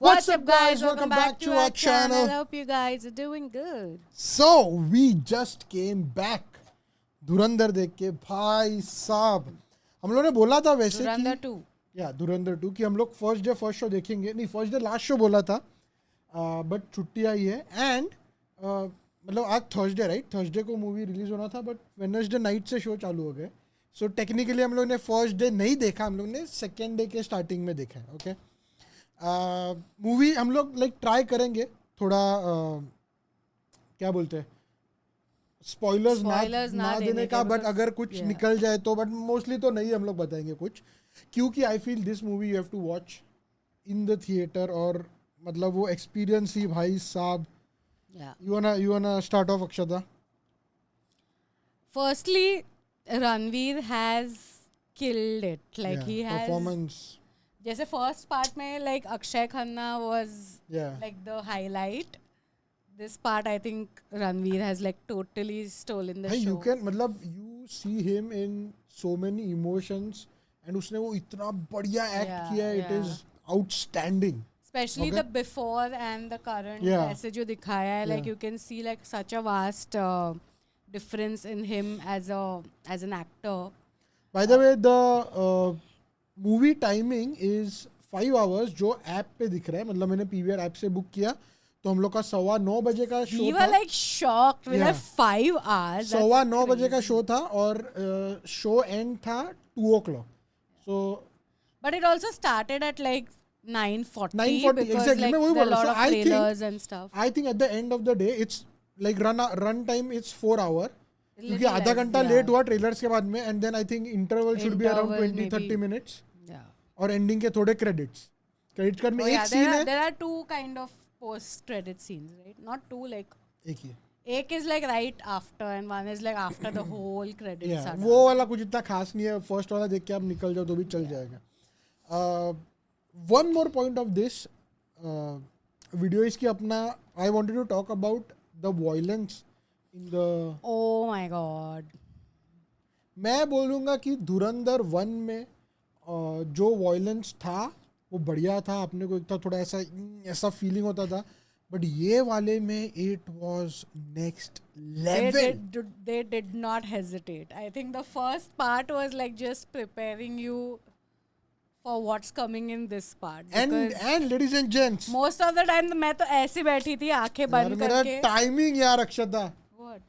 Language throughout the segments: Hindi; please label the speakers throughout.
Speaker 1: What's up, guys? Welcome back to our channel.
Speaker 2: I hope you guys are doing good.
Speaker 1: So we just came back. धुरंधर देख के भाई साहब हम लोगों ने बोला था वैसे
Speaker 2: Durandar
Speaker 1: कि
Speaker 2: 2.
Speaker 1: धुरंधर 2 कि हम लोग फर्स्ट डे फर्स्ट शो देखेंगे, नहीं फर्स्ट डे लास्ट शो बोला था, बट छुट्टी आई है एंड मतलब आज थर्सडे राइट, थर्सडे को मूवी रिलीज होना था बट वेडनेसडे नाइट से शो चालू हो गए. सो टेक्निकली हम लोग ने फर्स्ट डे नहीं देखा, हम लोग ने सेकेंड डे के स्टार्टिंग में देखा है. ओके, मूवी हम लोग लाइक ट्राई करेंगे थोड़ा क्या बोलते हैं स्पॉयलर्स ना देने का, बट अगर कुछ निकल जाए तो, बट मोस्टली तो नहीं हम लोग बताएंगे कुछ, क्योंकि I feel this movie you have to watch in the theatre. और मतलब वो एक्सपीरियंस ही भाई साहब. You wanna start off, Akshata?
Speaker 2: Firstly, Ranveer has killed it. Like he has
Speaker 1: performance.
Speaker 2: जैसे first part में like Akshay Khanna was like the highlight. This part I think Ranveer has like totally stolen the show.
Speaker 1: You can मतलब you see him in so many emotions and उसने वो इतना बढ़िया act किया. It is outstanding.
Speaker 2: Especially the before and the current. ऐसे जो दिखाया है, like you can see like such a vast difference in him as an actor.
Speaker 1: By the way, the movie timing is 5 hours जो ऐप पे दिख रहा है. मतलब मैंने PVR ऐप से बुक किया तो हम लोग का 9:15 बजे का शो था.
Speaker 2: We were like shocked. We were 5 hours.
Speaker 1: 9:15 बजे का शो था और शो एंड था 2 o'clock. So
Speaker 2: but it also started at like 9:40 because
Speaker 1: exactly.
Speaker 2: like there are a lot of trailers and stuff.
Speaker 1: I think at the end of the day it's like run time it's 4 hour. क्योंकि आधा घंटा लेट हुआ ट्रेलर्स के बाद में, and then I think interval should be around 20-30 minutes. और एंडिंग के थोड़े क्रेडिट्स कार्ड में एक सीन है.
Speaker 2: There are two kind of post credit scenes, right? Not two, like
Speaker 1: एक ही
Speaker 2: एक is like right after and one is like after the whole credits are done.
Speaker 1: वो वाला कुछ इतना खास नहीं है. फर्स्ट वाला देख के आप निकल जाओ तो भी चल जाएगा. One more point of this video is कि अपना I wanted to talk about the violence in the.
Speaker 2: Oh my god.
Speaker 1: मैं बोलूँगा कि धुरंधर 1 में जो वायलेंस था वो बढ़िया था. अपने को एक था थोड़ा ऐसा फीलिंग होता था, बट ये वाले में it was next level.
Speaker 2: They did not hesitate. I think the first part was like just preparing you for what's coming in this part.
Speaker 1: And ladies and gents,
Speaker 2: most of the time मैं तो ऐसे बैठी थी आंखें बंद करके.
Speaker 1: टाइमिंग यार अक्षता.
Speaker 2: What?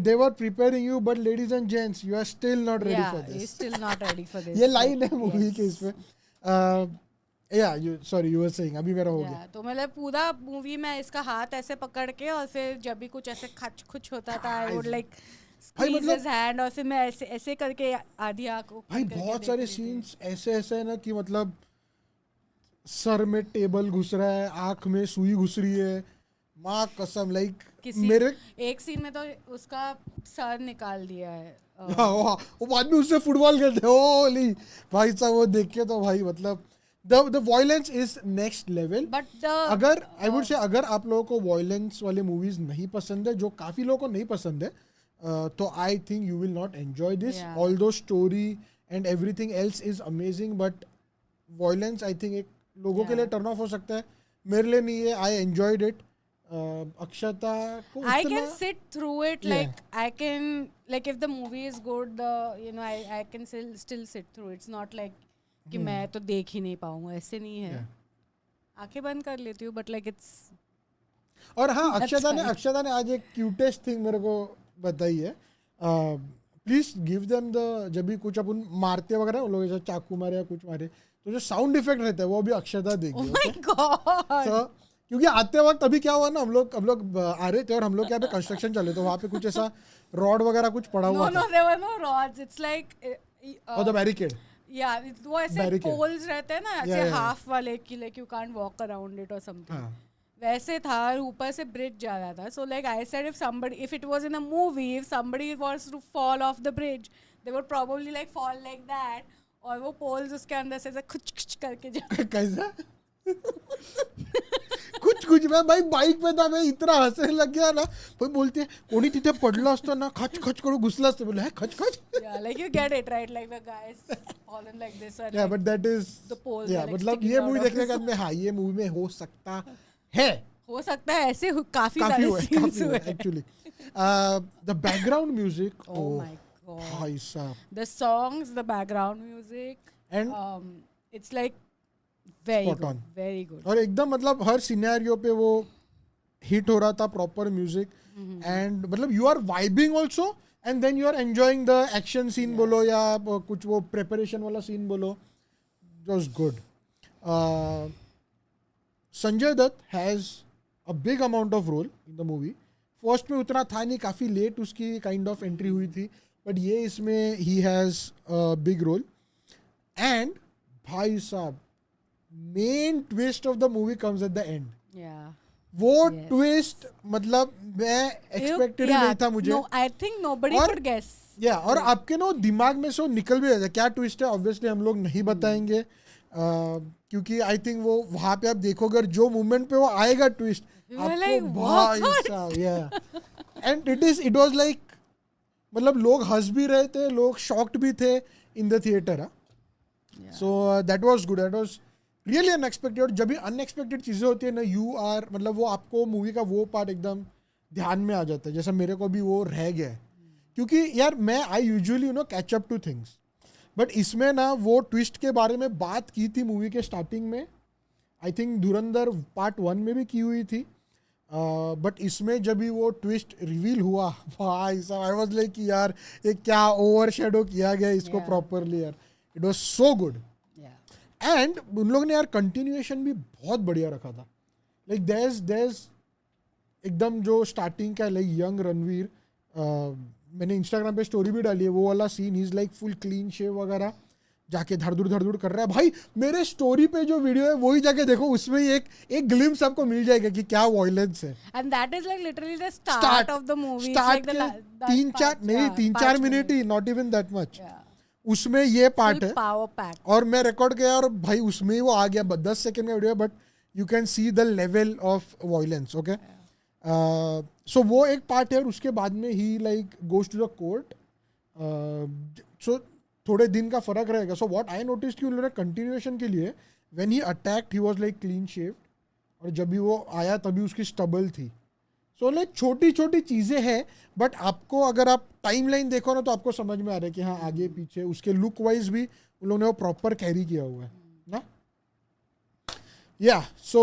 Speaker 1: They were preparing you, but ladies and gents, you are still not ready for this.
Speaker 2: You're still not ready for this.
Speaker 1: ये लाइन है मूवी के इसमें. you were saying अभी मेरा हो गया.
Speaker 2: तो मतलब पूरा मूवी में इसका हाथ ऐसे पकड़ के और फिर जब भी कुछ ऐसे कुछ होता था I would like squeeze his hand और फिर मैं ऐसे करके आधी आँख
Speaker 1: भाई बहुत सारे सीन्स ऐसे है ना कि मतलब सर में टेबल घुस रहा है, आँख में सुई घुस रही है. माँ कसम लाइक मेरे
Speaker 2: एक सीन में तो उसका सर निकाल दिया है.
Speaker 1: वो बाद में उससे फुटबॉल खेलते होली भाई साहब. वो देख के तो भाई मतलब the violence is next level.
Speaker 2: But
Speaker 1: अगर I would say अगर आप लोगों को violence वाले movies नहीं पसंद है, जो काफ़ी लोगों को नहीं पसंद है, तो I think you will not enjoy this. Although story and everything else is amazing, but violence I think एक लोगों के लिए turn off हो सकता है. मेरे लिए नहीं है. I enjoyed it. अक्षता को
Speaker 2: I can sit through it. Like I can like if the movie is good, I can still sit through. It's not like कि मैं तो देख ही नहीं पाऊंगा, ऐसे नहीं है. आंखें बंद कर लेती हूँ बट लाइक इट्स.
Speaker 1: और हाँ अक्षता ने आज एक क्यूटेस्ट थिंग मेरे को बताई है. प्लीज गिव देम द जब भी कुछ अपन मारते वगैरह वो लोग ऐसा चाकू मारे या कुछ मारे तो जो साउंड इफेक्ट रहता है वो भी अक्षता देगी.
Speaker 2: Oh my God.
Speaker 1: क्योंकि आते वक्त अभी क्या हुआ ना, हम लोग आ रहे थे और हम लोग यहाँ पे कंस्ट्रक्शन चले तो वहाँ पे कुछ ऐसा रॉड वगैरह कुछ पड़ा हुआ था.
Speaker 2: No, there were no rods. It's like
Speaker 1: the barricade.
Speaker 2: वो ऐसे पोल्स रहते हैं ना ऐसे हाफ वाले कि like you can't walk around it और समथिंग. वैसे था और ऊपर से ब्रिज जा रहा था. So like I said if it was in a movie, if somebody was to fall off the bridge, they would probably like fall like that. और वो पोल्स उसके अंदर से खुच खुच करके जा.
Speaker 1: कैसा कुछ कुछ मैं भाई बाईक पे था, मैं इतना हंसने लग गया ना. भाई बोलते हैं कोणी तिथे पडलं असतं ना, खच खच करून घुसलं असतं. बोले खच खच.
Speaker 2: Yeah, like you get it right, like the guys fallen like this and
Speaker 1: Yeah,
Speaker 2: like
Speaker 1: but that is
Speaker 2: the poles
Speaker 1: yeah,
Speaker 2: are like
Speaker 1: मतलब
Speaker 2: sticking
Speaker 1: ये
Speaker 2: out
Speaker 1: मूवी
Speaker 2: of
Speaker 1: देखने के बाद में हाँ ये मूवी में हो सकता है.
Speaker 2: हो सकता है ऐसे काफी
Speaker 1: काफी
Speaker 2: सारे
Speaker 1: हुआ है,
Speaker 2: scenes
Speaker 1: काफी हुआ
Speaker 2: हुए
Speaker 1: है actually. The background music,
Speaker 2: Oh my god.
Speaker 1: भाई साहब.
Speaker 2: The songs, the background music,
Speaker 1: And
Speaker 2: it's like very
Speaker 1: spot
Speaker 2: good,
Speaker 1: on.
Speaker 2: very good.
Speaker 1: और एकदम मतलब हर सिनेरियो पे वो हिट हो रहा था, प्रॉपर म्यूजिक. एंड मतलब you are vibing also and then you are enjoying the action scene बोलो या कुछ वो प्रिपरेशन वाला सीन बोलो. Was good. Sanjay Dutt has a big amount of role in the movie. First में उतना था नहीं, काफ़ी लेट उसकी काइंड ऑफ एंट्री हुई थी, बट ये इसमें ही has a big role. And भाई साहब main twist of the movie comes at the end.
Speaker 2: Yeah.
Speaker 1: वो
Speaker 2: Yes.
Speaker 1: ट्विस्ट मतलब मैं एक्सपेक्टेड ही नहीं था मुझे.
Speaker 2: No, I think nobody
Speaker 1: और-
Speaker 2: could guess.
Speaker 1: या और आपके ना दिमाग में से वो निकल भी जाता है क्या ट्विस्ट है. ऑब्वियसली हम लोग नहीं बताएंगे क्योंकि आई थिंक वो वहाँ पे आप देखोगे और जो मोमेंट पे वो आएगा ट्विस्ट
Speaker 2: You were
Speaker 1: आपको
Speaker 2: like,
Speaker 1: भाई
Speaker 2: what?
Speaker 1: साहब या एंड इट वाज लाइक मतलब लोग हंस भी रहे थे, लोग शॉक्ड भी थे इन the theatre. So that was good, that was really unexpected. और जब भी अनएक्सपेक्टेड चीज़ें होती है ना यू आर मतलब वो आपको मूवी का वो पार्ट एकदम ध्यान में आ जाता है. जैसा मेरे को भी वो रह गया है क्योंकि यार मैं I usually catch up two things, but इसमें ना वो ट्विस्ट के बारे में बात की थी मूवी के स्टार्टिंग में. आई थिंक धुरंधर पार्ट 1 में भी की हुई थी, बट इसमें जब भी वो ट्विस्ट रिवील हुआ भाई साहब आई वाज लाइक यार ये क्या ओवर शेडो किया गया इसको
Speaker 2: Yeah.
Speaker 1: प्रॉपरली यार. It was so good.
Speaker 2: Yeah.
Speaker 1: And उन लोगों ने यार कंटिन्यूएशन भी बहुत बढ़िया रखा था. लाइक देयर एकदम जो स्टार्टिंग का लाइक यंग रणवीर, मैंने इंस्टाग्राम पे स्टोरी भी डाली है वो वाला scene. He is like full clean shave वगैरह, जाके धड़धुड़ कर रहा है. भाई मेरे स्टोरी पे जो वीडियो है वही जाके देखो, उसमें ही एक ग्लिम्स आपको मिल जाएगा कि क्या वायलेंस है.
Speaker 2: And that is like literally the start of the movie. It's
Speaker 1: start
Speaker 2: like the
Speaker 1: के तीन चार minute he, not even that much. उसमें ये पार्ट है
Speaker 2: power pack.
Speaker 1: और मैं रिकॉर्ड किया और भाई उसमें ही वो आ गया 10 सेकंड का video, but you can see the level of violence. Okay, so वो एक पार्ट है और उसके बाद में ही like goes to the court. So थोड़े दिन का फर्क रहेगा. सो व्हाट आई नोटिस कि उन लोगों ने कंटिन्यूएशन के लिए when he attacked he was like clean shaved, और जब भी वो आया तभी उसकी स्टबल थी. सो लाइक छोटी छोटी चीज़ें हैं, बट आपको अगर आप टाइमलाइन देखो ना तो आपको समझ में आ रहा है कि हाँ आगे पीछे उसके लुक वाइज भी उन लोगों ने वो प्रॉपर कैरी किया हुआ है ना. Yeah so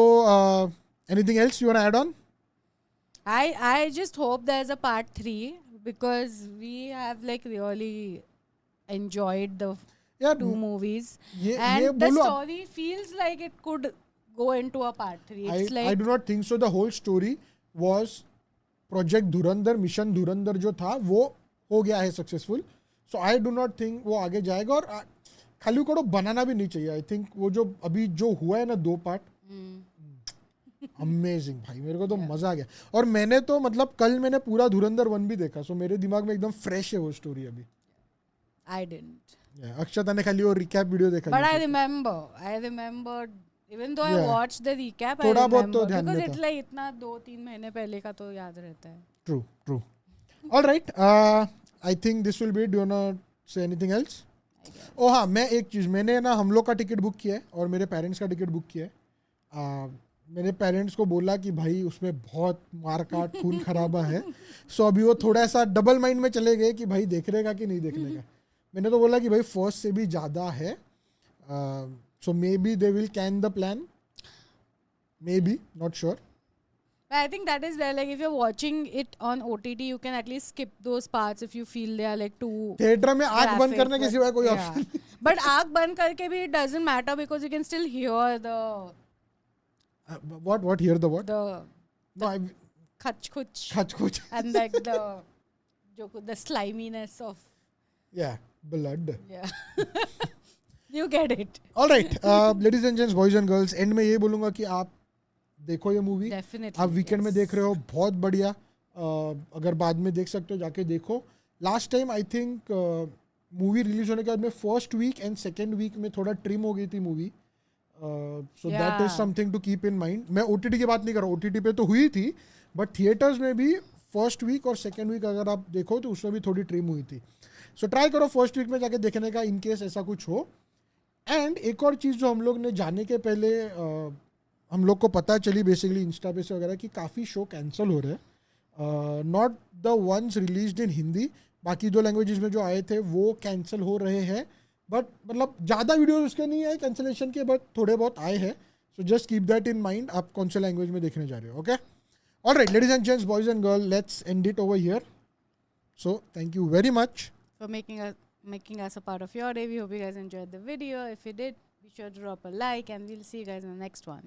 Speaker 1: anything else you want to add on?
Speaker 2: I just hope there's a part 3 because we have like really enjoyed the
Speaker 1: यार
Speaker 2: 2 movies
Speaker 1: ये
Speaker 2: and the
Speaker 1: बोलो आप.
Speaker 2: story feels like it could go into a part 3. It's
Speaker 1: I
Speaker 2: like
Speaker 1: do not think so. The whole story was Project Dhurandhar, mission धुरंधर जो था वो हो गया है successful. So I do not think वो आगे जाएगा. और खाली को बनाना भी नहीं चाहिए. आई थिंक वो जो अभी जो हुआ है ना 2 पार्ट, अमेजिंग भाई, मेरे को तो मजा आ गया. और मैंने तो मतलब कल मैंने पूरा धुरंधर 1 भी देखा, सो मेरे दिमाग में एकदम फ्रेश है वो स्टोरी अभी.
Speaker 2: I didn't.
Speaker 1: अक्षता ने खाली वो रिकैप वीडियो देखा.
Speaker 2: But I remember even though I
Speaker 1: Yeah.
Speaker 2: watched the recap, I
Speaker 1: थोड़ा बहुत
Speaker 2: remember
Speaker 1: तो ध्यान
Speaker 2: because
Speaker 1: में
Speaker 2: it's
Speaker 1: था.
Speaker 2: like इतना 2-3 महीने पहले का तो याद रहता है.
Speaker 1: True. All right, I think this will be. Do not say anything else? ओ हाँ, मैं एक चीज़, मैंने ना हम लोग का टिकट बुक किया है और मेरे पेरेंट्स का टिकट बुक किया है. मेरे पेरेंट्स को बोला कि भाई उसमें बहुत मार काट खून खराबा है. सो अभी वो थोड़ा सा डबल माइंड में चले गए कि भाई देखने का कि नहीं देखने का. मैंने तो बोला कि भाई फर्स्ट से भी ज़्यादा है. So maybe they will can the plan, maybe, not sure.
Speaker 2: I think that is where like if you're watching it on OTT, you can at least skip those parts if you feel they are like too
Speaker 1: theatre में आँख बंद
Speaker 2: graphic,
Speaker 1: करने के
Speaker 2: but-
Speaker 1: सिवाय कोई
Speaker 2: yeah.
Speaker 1: ऑप्शन.
Speaker 2: But आँख बंद करके भी it doesn't matter because you can still hear the
Speaker 1: What hear the what? No, I
Speaker 2: खच खुच
Speaker 1: खच खुच.
Speaker 2: and like the sliminess of
Speaker 1: Yeah, blood.
Speaker 2: yeah. You get it.
Speaker 1: All right, ladies and gents, boys and girls, and में ये बोलूँगा कि आप देखो ये मूवी.
Speaker 2: Definitely.
Speaker 1: आप वीकेंड में
Speaker 2: yes.
Speaker 1: देख रहे हो, बहुत बढ़िया. अगर बाद में देख सकते हो जाके देखो. Last time I think movie release होने के बाद में first week and second week में थोड़ा ट्रिम हो गई थी मूवी. So that is something to keep in mind. मैं OTT की बात नहीं कर रहा हूँ, OTT पे तो हुई थी, बट थिएटर्स में भी फर्स्ट वीक और सेकेंड वीक अगर आप देखो तो उसमें भी थोड़ी ट्रिम हुई थी. सो ट्राई करो फर्स्ट वीक में जाके देखने का, इन केस ऐसा कुछ हो. एंड एक और चीज़ जो हम लोग ने जाने के पहले हम लोग को पता चली बेसिकली इंस्टा पे से वगैरह कि काफ़ी शो कैंसिल हो रहे हैं. Not the ones released in Hindi, बाकी 2 लैंग्वेजेस में जो आए थे वो कैंसिल हो रहे हैं. बट मतलब ज़्यादा वीडियोज उसके नहीं आए कैंसिलेशन के, बट थोड़े बहुत आए हैं. So just keep that in mind, आप कौन से लैंग्वेज में देखने जा रहे हो. Okay, alright ladies and gents, boys and girl, let's end it over here. So thank you very much
Speaker 2: for making us a part of your day. We hope you guys enjoyed the video. If you did, be sure to drop a like, and we'll see you guys in the next one.